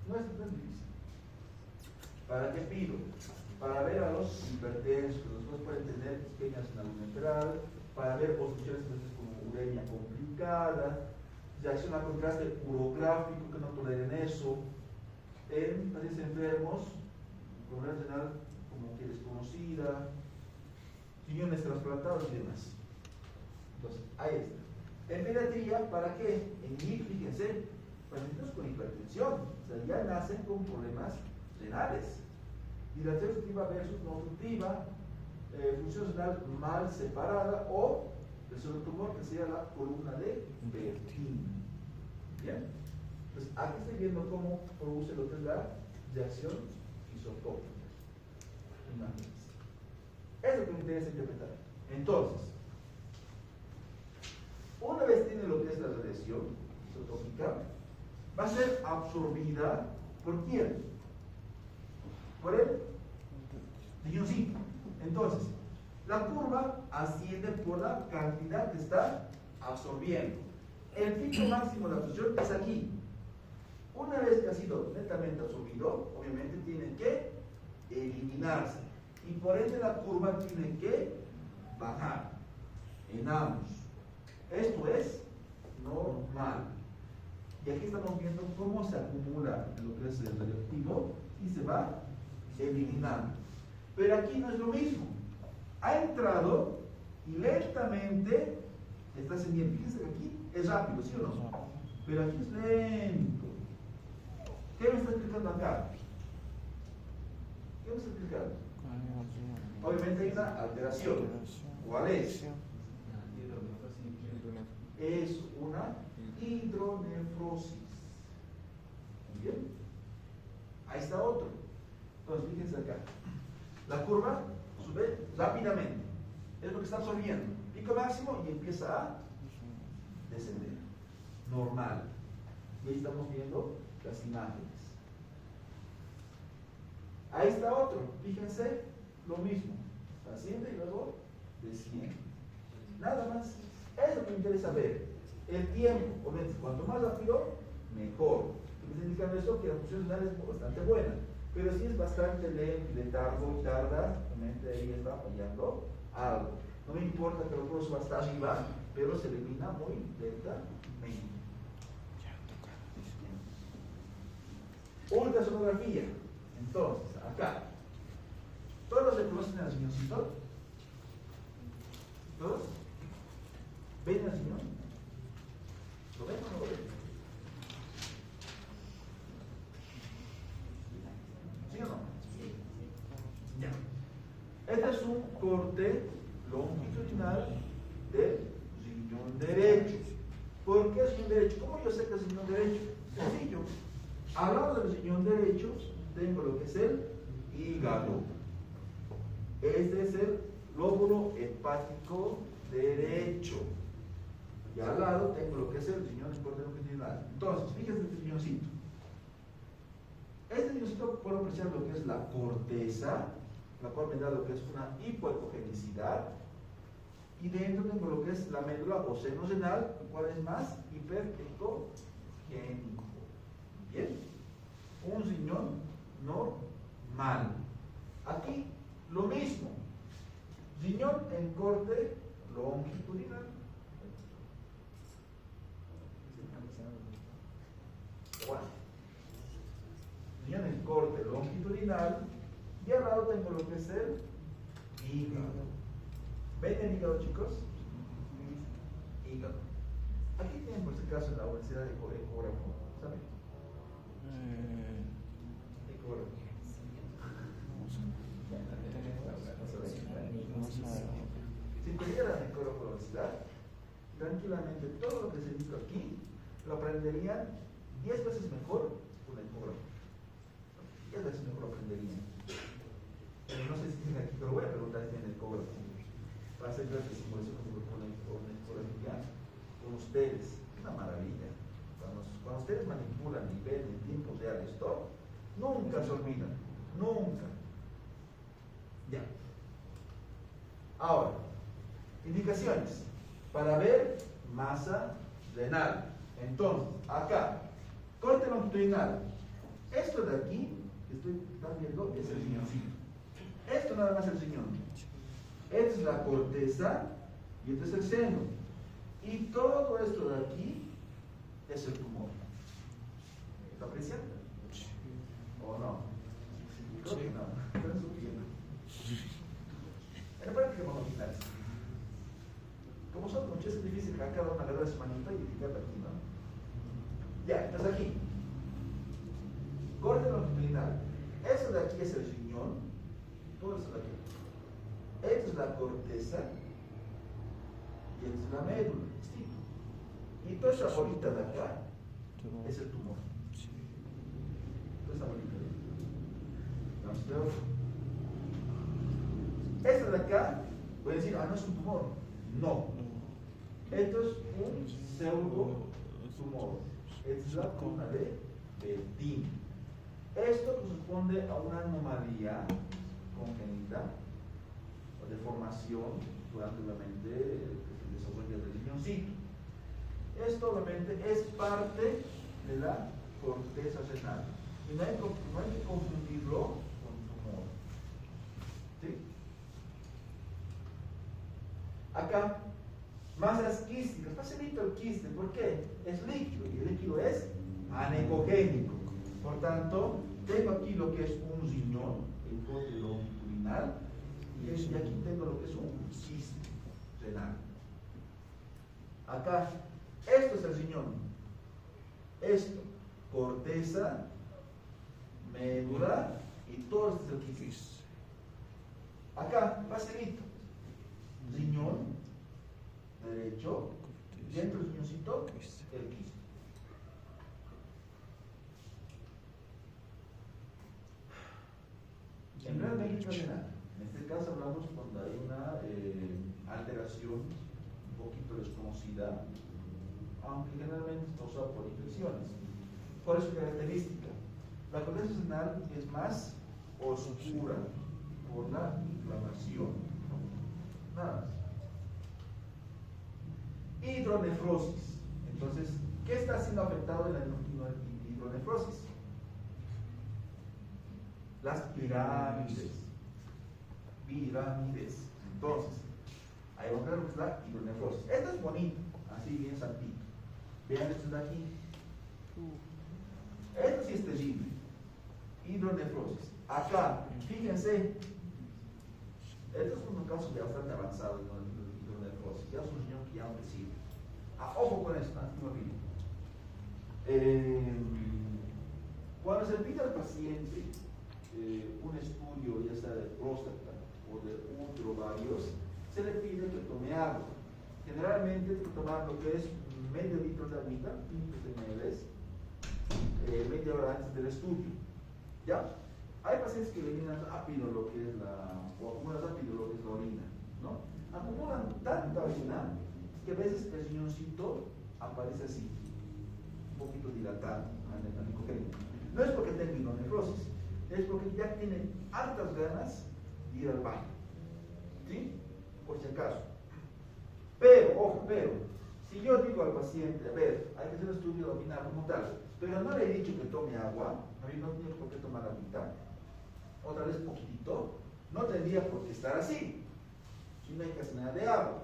No es tan difícil. ¿Para qué pido? Para ver a los hipertensos, los cuales pueden tener pequeñas lateral, para ver posiciones como uremia complicada, reacción al contraste urográfico, que no toleren eso, en pacientes enfermos, enfermedad renal como que desconocida, riñones trasplantados y demás. Entonces, ahí está. En pediatría, ¿para qué? En NIC, fíjense, pacientes con hipertensión, o sea, ya nacen con problemas renales. Dilatación obstructiva versus no obstructiva, función renal mal separada o el tumor que sería la columna de Bertin. Bien, entonces aquí estoy viendo cómo produce lo que es la reacción isotópica. Imagínense. Eso es lo que me interesa interpretar. Entonces, una vez tiene lo que es la radiación isotópica, va a ser absorbida ¿por quién? Por el riñoncito. Entonces, la curva asciende por la cantidad que está absorbiendo. El pico máximo de absorción es aquí. Una vez que ha sido netamente absorbido, obviamente tiene que eliminarse. Y por ende la curva tiene que bajar en ambos. Esto es normal. Y aquí estamos viendo cómo se acumula lo que es el radioactivo y se va eliminando. Pero aquí no es lo mismo. Ha entrado y lentamente está ascendiendo. Fíjense que aquí es rápido, ¿sí o no? Pero aquí es lento. ¿Qué me está explicando acá? ¿Qué me está explicando? Obviamente hay una alteración. ¿Cuál es? Es una hidronefrosis. Muy bien. Ahí está otro. Entonces, fíjense acá. La curva sube rápidamente. Es lo que está absorbiendo. Pico máximo y empieza a descender. Normal. Y ahí estamos viendo las imágenes. Ahí está otro. Fíjense, lo mismo. Asciende y luego desciende. Nada más. Es lo que me interesa ver. El tiempo. Obviamente, cuanto más rápido, mejor. Me está indicando eso que la función renal es bastante buena. Pero si es bastante lento y letargo, tarda, obviamente ahí está fallando algo. No me importa que el cuerpo suba hasta arriba, pero se elimina muy lentamente. Ultrasonografía. Entonces, acá. ¿Todos reconocen al riñoncito? ¿Todos? ¿Ven al riñón? ¿Lo ven o no lo ven? ¿Sí o no? Ya. Este es un corte longitudinal del riñón derecho. ¿Por qué riñón derecho? ¿Cómo yo sé que es riñón derecho? Sencillo. Al lado del riñón derecho tengo lo que es el hígado. Este es el lóbulo hepático derecho. Y al lado tengo lo que es el riñón longitudinal. Entonces, fíjense este riñoncito. Este riñoncito puedo apreciar lo que es la corteza, la cual me da lo que es una hipoecogenicidad, y dentro tengo lo que es la médula o seno renal, ¿cuál es más? Hipertectogénico. Bien, un riñón normal. Aquí lo mismo, riñón en corte longitudinal. Bueno, riñón en corte longitudinal, y al lado tengo lo que es el hígado. ¿Ven el hígado, chicos? Hígado. Aquí tienen por si acaso en la universidad de ecógrafo, ¿saben? Ecógrafo. Si tuvieran ecógrafo en la universidad, tranquilamente todo lo que se dijo aquí lo aprenderían 10 veces mejor con el ecógrafo. 10 veces mejor lo aprenderían. Pero no sé si tienen aquí, pero voy a preguntar si tienen ecógrafo. Para hacer clases de simulación con ecografía con ustedes. Una maravilla. Cuando ustedes manipulan y ven en tiempos reales esto, nunca se olvidan. Nunca. Ya. Ahora, indicaciones para ver masa renal. Entonces, acá, corte longitudinal. Esto de aquí, que están viendo, es el riñoncito. Esto nada más es el riñón. Esta es la corteza y este es el seno. Y todo esto de aquí es el tumor. ¿Está apreciando? ¿O no? Creo que no. Pero es suficiente. En la práctica vamos a quitar esto. Como son muchas, es difícil que cada una agarre su manita y indicarla aquí, ¿no? Ya, entonces aquí. Corte longitudinal. Eso de aquí es el riñón. Todo eso de aquí. Esta es la corteza. Y esta es la médula. ¿Sí? Y toda esa bolita de acá es el tumor. Toda esa bolita. Vamos a ver. Esta de acá, voy a decir, no es un tumor. No. Esto es un pseudo tumor. Esta es la columna de Bertin. Esto corresponde a una anomalía congénita o deformación durante obviamente el desarrollo del riñoncito. Esto obviamente es parte de la corteza renal y no hay que confundirlo con tumor. ¿Sí? Acá, masas quísticas, facilito el quiste, ¿por qué? Es líquido y el líquido es anecogénico. Por tanto, tengo aquí lo que es un riñón, el corte longitudinal, y aquí tengo lo que es un quiste renal. Acá, esto es el riñón. Esto, corteza, médula y todo esto es el quiste. Acá, facilito. Riñón derecho, dentro del riñoncito, el quiste. En realmente renal. En este caso hablamos cuando hay una alteración un poquito desconocida, aunque generalmente es causada por infecciones. ¿Cuál es su característica? La corteza renal es más oscura por la inflamación. Nada más. Hidronefrosis. Entonces, ¿qué está siendo afectado en la hidronefrosis? Las pirámides. Entonces, ahí vamos a ver lo que es la hidronefrosis. Esto es bonito, así bien santito. Vean esto de aquí. Esto sí es terrible. Hidronefrosis. Acá, fíjense. Esto es un caso ya bastante avanzado de hidronefrosis. Ya es un riñón que ya no te sirve. Ojo con esto, no me olvido. Cuando se le pide al paciente un estudio, ya sea de próstata o de útero varios, se le pide que tome agua. Generalmente hay que tomar lo que es medio litro de agüita, 15 ml, media hora antes del estudio. ¿Ya? Hay pacientes que eliminan rápido lo que es o acumulan rápido lo que es la orina, ¿no? Acumulan tanta orina que a veces el riñoncito aparece así, un poquito dilatado, anicogénico. No es porque tenga hidronefrosis, es porque ya tienen hartas ganas de ir al baño. ¿Sí? Por si acaso. Pero, ojo, pero, si yo digo al paciente, a ver, hay que hacer un estudio abdominal como tal, pero no le he dicho que tome agua, a mí no tiene por qué tomar agüita, otra vez poquitito, no tendría por qué estar así, si no hay que hacer nada de agua.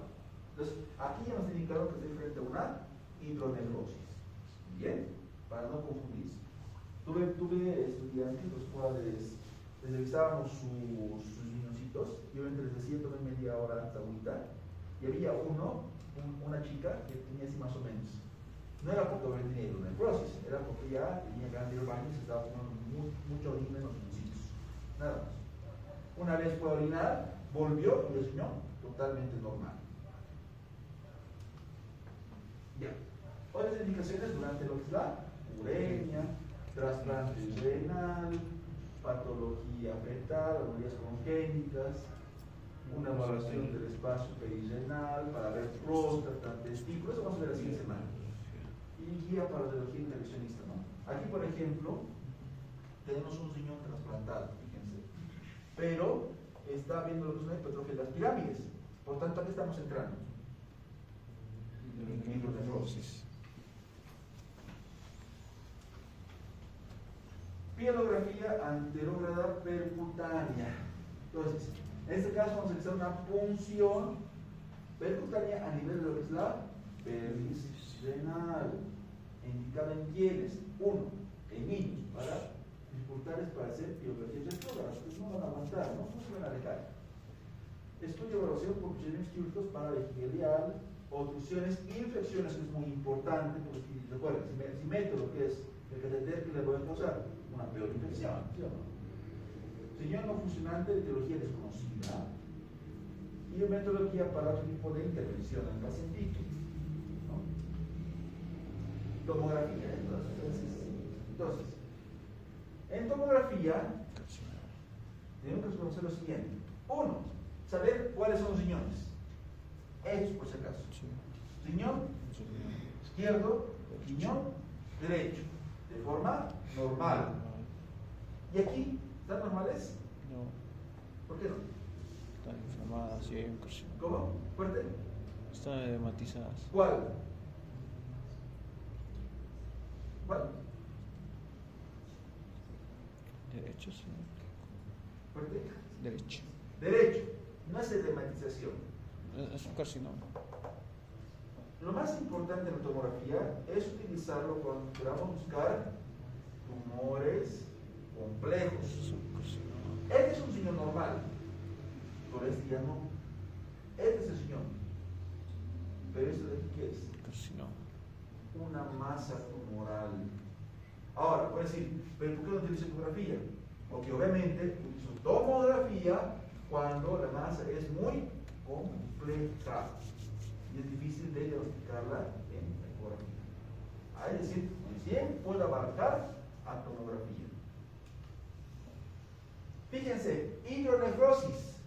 Entonces, aquí ya nos indicaron que es diferente a una hidronefrosis. Bien, para no confundirse. Tuve estudiantes los cuales les revisábamos sus riñoncitos y obviamente les decía tomen media hora de agüita y había una chica que tenía así más o menos. No era porque obviamente tenía hidronefrosis, era porque ya tenía ganas de ir al baño y se estaba tomando mucha orina en los riñoncitos. Nada más. Una vez fue a orinar, volvió y el riñón totalmente normal. Ya. Otras indicaciones durante lo que es la uremia, trasplante renal, patología fetal, anomalías congénitas, una evaluación del espacio perirenal para ver próstata, testículos, eso vamos a ver la siguiente semana. Y guía para la radiología intervencionista, ¿no? Aquí, por ejemplo, tenemos un riñón trasplantado, fíjense, pero está viendo lo que es una hipertrofia de las pirámides. Por tanto, ¿a qué estamos entrando? Hidronefrosis. Pielografía anterógrada percutánea. Entonces, en este caso vamos a realizar una punción percutánea a nivel de lo que es la pelvis renal, indicada en quienes, uno, en niños, para dificultades para hacer pielografías retrógradas, pues no van a aguantar, no se van a dejar. Estudio de evaluación por procedimientos quirúrgicos para vejiga ileal, obstrucciones, infecciones, que es muy importante, porque recuerden, si meto lo que es el catéter, que le voy a causar una peor infección, ¿sí o no? Riñón no funcionante de etiología desconocida y metodología para otro tipo de intervención en el pacientito, ¿no? Tomografía, entonces, en tomografía tenemos que conocer lo siguiente. Uno, saber cuáles son los riñones. Estos por si acaso. Riñón izquierdo, riñón derecho, de forma normal. ¿Y aquí están normales? No. ¿Por qué no? Están inflamadas, sí hay un carcinoma. ¿Cómo? ¿Fuerte? Están edematizadas. ¿Cuál? ¿Cuál? Derecho, sí. ¿Fuerte? Derecho. Derecho. No es edematización. Es un carcinoma. Lo más importante en la tomografía es utilizarlo cuando queramos buscar tumores complejos. Es un carcinoma. Este es un riñón normal, pero este ya no. Este es el riñón. Pero esto de aquí, ¿qué es? Carcinoma. Una masa tumoral. Ahora, puede decir, ¿pero por qué no utilizo tomografía? Porque obviamente utilizo tomografía cuando la masa es muy compleja y es difícil de diagnosticarla en ecografía. Es decir, recién puedo abarcar a tomografía. Fíjense, hidronefrosis.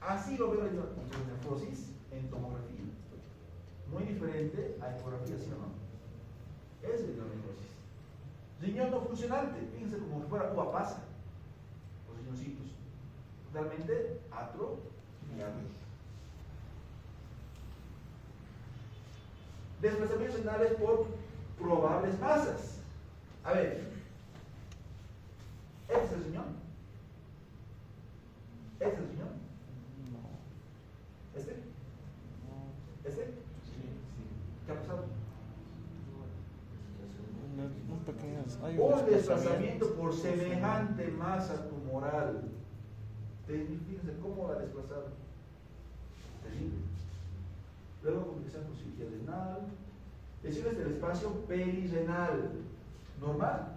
Así lo veo la hidronefrosis en tomografía. Muy diferente a ecografía, ¿sí o no? Es hidronefrosis. Riñón no funcionante, fíjense como que fuera uva pasa. Los riñoncitos. Totalmente atrofiados. Desplazamientos renales por probables masas. A ver, ¿este es el riñón? ¿Este es el riñón? No. ¿Este? No. ¿Este? Sí. ¿Qué ha pasado? Un pequeño. Hay Un desplazamiento por semejante masa tumoral. Fíjense cómo la desplazaron. Terrible. Luego complicación por cirugía renal. Lesiones del espacio perirenal. ¿Normal?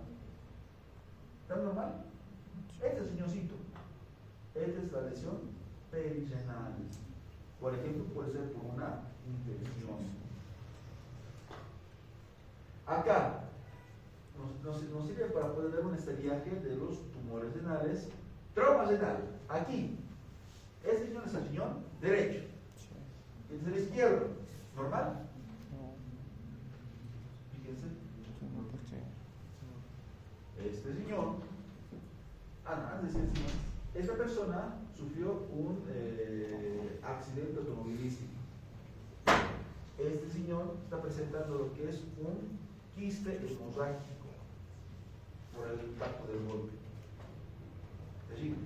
¿Está normal? Este es el riñoncito. Esta es la lesión perirenal. Por ejemplo, puede ser por una infección. Acá nos sirve para poder ver un estadiaje de los tumores renales. Trauma renal. Aquí. Este riñón es el riñón derecho. Este es el izquierdo. ¿Normal? No. Fíjense. Sí. Este riñón. Es decir, esta persona sufrió un accidente automovilístico. Este riñón está presentando lo que es un quiste hemorrágico por el impacto del golpe. Terrible.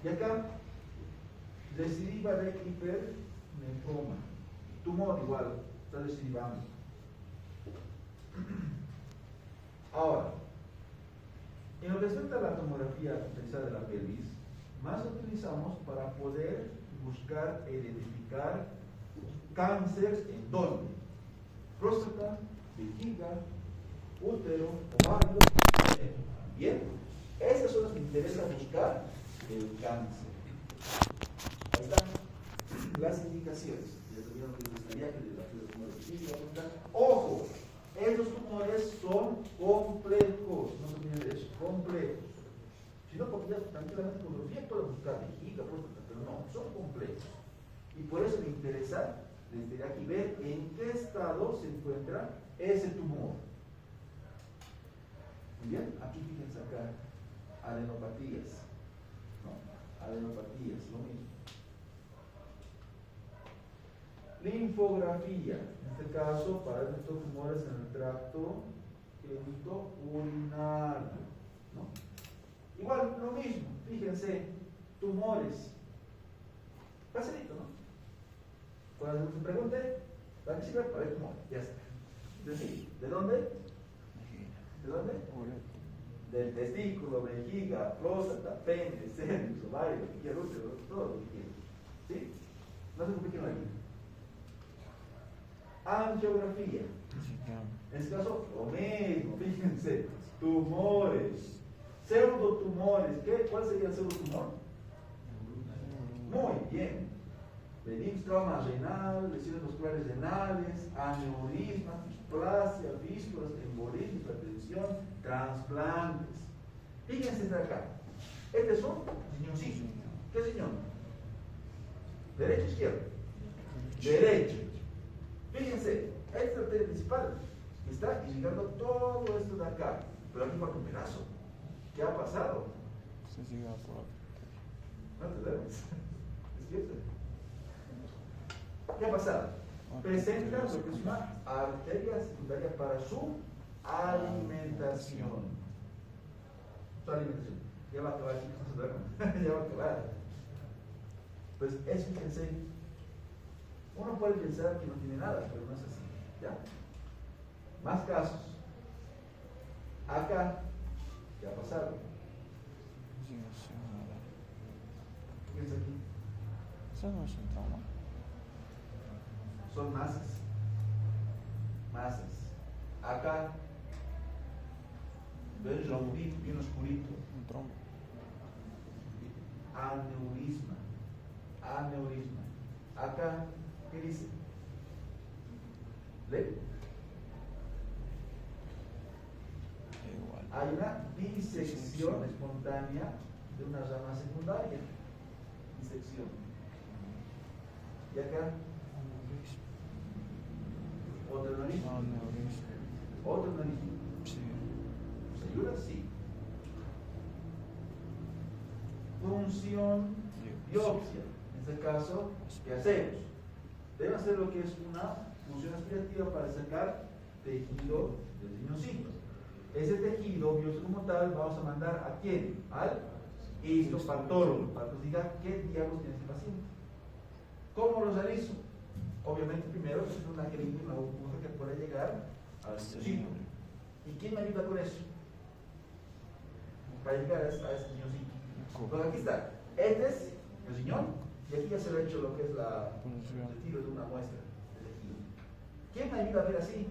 Y acá, recidiva de hipernefroma. Tumor igual, está recidivando. Ahora, en lo que respecta a la tomografía utilizada de la pelvis, más la utilizamos para poder buscar e identificar cáncer en dónde: próstata, vejiga, útero, ovario, seno. Bien, esas son las que interesa buscar el cáncer. Ahí están las indicaciones. Ya tuvieron que desarrollar que de tumor de vejiga, ojo, esos tumores son complejos, no se olviden de eso, complejos. Si no, porque ya tranquilamente con los 10 pueden buscar vejiga, próstata, pero no, son complejos. Y por eso me interesa, desde aquí, ver en qué estado se encuentra ese tumor. Muy bien, aquí fíjense acá, adenopatías, ¿no? Adenopatías, lo mismo. Linfografía, en este caso, para estos tumores en el tracto urinario, ¿no? Igual, lo mismo, fíjense, tumores. Facilito, ¿no? Cuando se pregunte, ¿para qué sirve? Para ver tumor, ya está. Entonces, ¿de dónde? ¿De dónde? Del testículo, vejiga, próstata, pene, seno, ovario, vejiga, útero, todo lo que quieran. ¿Sí? No se compliquen la vida. Angiografía. En este caso, lo mismo, fíjense, tumores, pseudotumores. ¿Cuál sería el pseudotumor? Muy bien. Benignos, trauma renal, lesiones musculares renales, aneurisma, displasia, fístulas, embolismo, hipertensión, trasplantes. Fíjense de acá. Este es un riñoncito. ¿Qué riñón? ¿Derecho o izquierdo? Derecho. Fíjense, esta es la arteria principal. Está irrigando todo esto de acá. Pero aquí falta un pedazo. ¿Qué ha pasado? No te duermes. Despierta. ¿Qué ha pasado? Presenta lo que es una arteria secundaria para su alimentación. Su alimentación. Ya va a acabar, chicos, no se duerman. Ya va a acabar. Pues eso, fíjense. Uno puede pensar que no tiene nada, pero no es así. ¿Ya? Más casos. Acá, ¿qué ha pasado? Fíjense aquí. Eso no es un trauma. Son masas. Masas. Acá, ven rombito, bien oscurito. Un trombo. Aneurisma. Aneurisma. Acá, ¿qué dice? ¿Lee? Igual. Hay una disección espontánea de una rama secundaria. Disección. Y acá, otro aneurisma. Otro aneurisma. Sí. ¿Nos ayuda? Sí. Función biopsia. En este caso, ¿qué hacemos? Debe hacer lo que es una función aspirativa para sacar tejido del riñoncito. Ese tejido biopsia como tal vamos a mandar ¿a quién? Al histopatólogo, para que nos diga qué diablos tiene ese paciente. ¿Cómo lo realizo? Obviamente primero es una jeringa, una aguja que pueda llegar al riñoncito. ¿Y quién me ayuda con eso? Para llegar a ese riñoncito. Pues aquí está. Este es el riñón y aquí ya se le ha hecho lo que es el tiro de una muestra de tejido. ¿Quién me ayuda a ver así?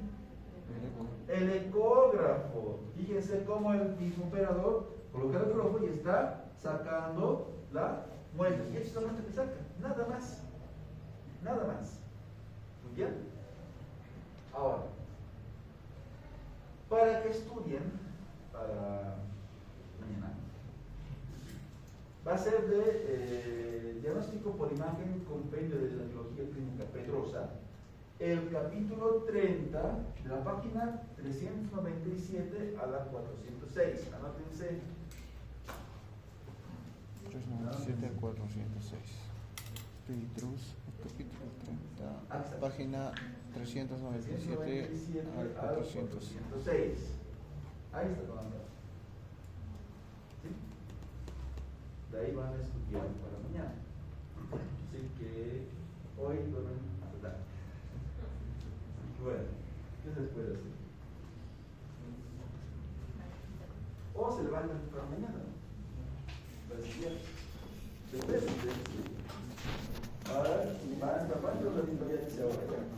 El ecógrafo. Fíjense cómo el mismo operador coloca el ecógrafo y está sacando la muestra. Y esto es la muestra que saca. Nada más. Nada más. Muy bien. Ahora, para que estudien, para mañana, va a ser de diagnóstico por imagen, compendio de radiología clínica Pedrosa, el capítulo 30 de la página 397 a la 406. Anótense. 397 al 406. Petrus, capítulo 30, Ahí está. página 397 al 400. 406. Ahí está tomando. ¿Sí? De ahí van a estudiar para mañana. Así que hoy duermen hasta tarde. Bueno, ¿qué se puede hacer? O se levantan para mañana. Para estudiar. Depende. Ahora, ¿cuánto es lo que ya dice ahora?